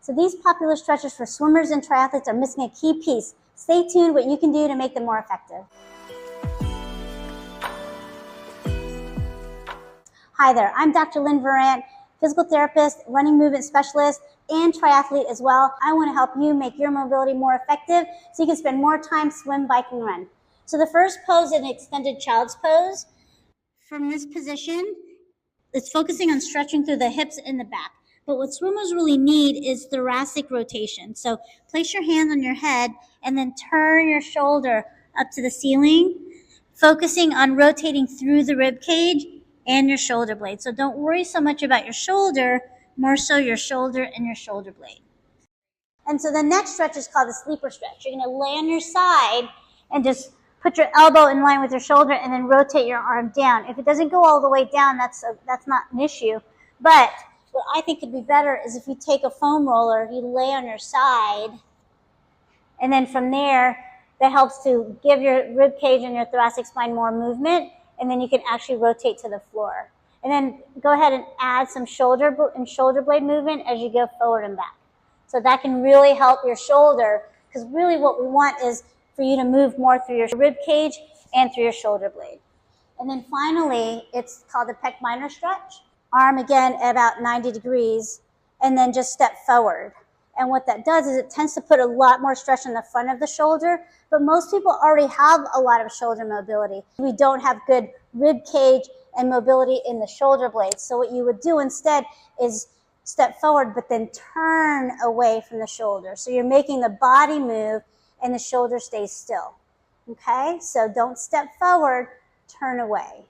So these popular stretches for swimmers and triathletes are missing a key piece. Stay tuned what you can do to make them more effective. Hi there, I'm Dr. Lynne Virant, physical therapist, running movement specialist, and triathlete as well. I want to help you make your mobility more effective so you can spend more time swim, bike, and run. So the first pose is an extended child's pose. From this position, it's focusing on stretching through the hips and the back. But what swimmers really need is thoracic rotation. So place your hands on your head and then turn your shoulder up to the ceiling, focusing on rotating through the rib cage and your shoulder blade. So don't worry so much about your shoulder, more so your shoulder and your shoulder blade. And so the next stretch is called the sleeper stretch. You're going to lay on your side and just put your elbow in line with your shoulder and then rotate your arm down. If it doesn't go all the way down, that's not an issue. But what I think could be better is if you take a foam roller, you lay on your side, and then from there, that helps to give your rib cage and your thoracic spine more movement, and then you can actually rotate to the floor. And then go ahead and add some shoulder blade movement as you go forward and back. So that can really help your shoulder, because really what we want is for you to move more through your rib cage and through your shoulder blade. And then finally, it's called the Pec Minor stretch. Arm again at about 90 degrees, and then just step forward. And what that does is it tends to put a lot more stress on the front of the shoulder, but most people already have a lot of shoulder mobility. We don't have good rib cage and mobility in the shoulder blades. So what you would do instead is step forward, but then turn away from the shoulder. So you're making the body move and the shoulder stays still. Okay, so don't step forward, turn away.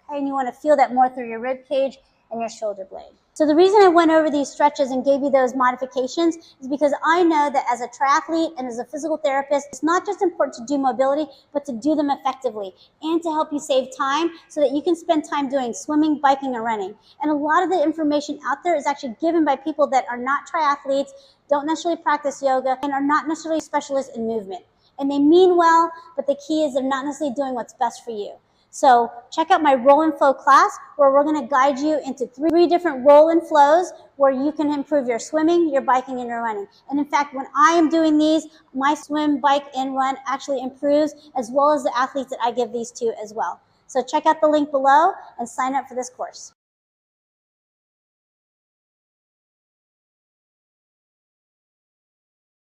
Okay, and you want to feel that more through your rib cage and your shoulder blade. So the reason I went over these stretches and gave you those modifications is because I know that as a triathlete and as a physical therapist, it's not just important to do mobility, but to do them effectively and to help you save time so that you can spend time doing swimming, biking, and running. And a lot of the information out there is actually given by people that are not triathletes, don't necessarily practice yoga, and are not necessarily specialists in movement. And they mean well, but the key is they're not necessarily doing what's best for you. So check out my roll and flow class where we're going to guide you into 3 different roll and flows where you can improve your swimming, your biking, and your running. And in fact, when I am doing these, my swim, bike, and run actually improves, as well as the athletes that I give these to as well. So check out the link below and sign up for this course.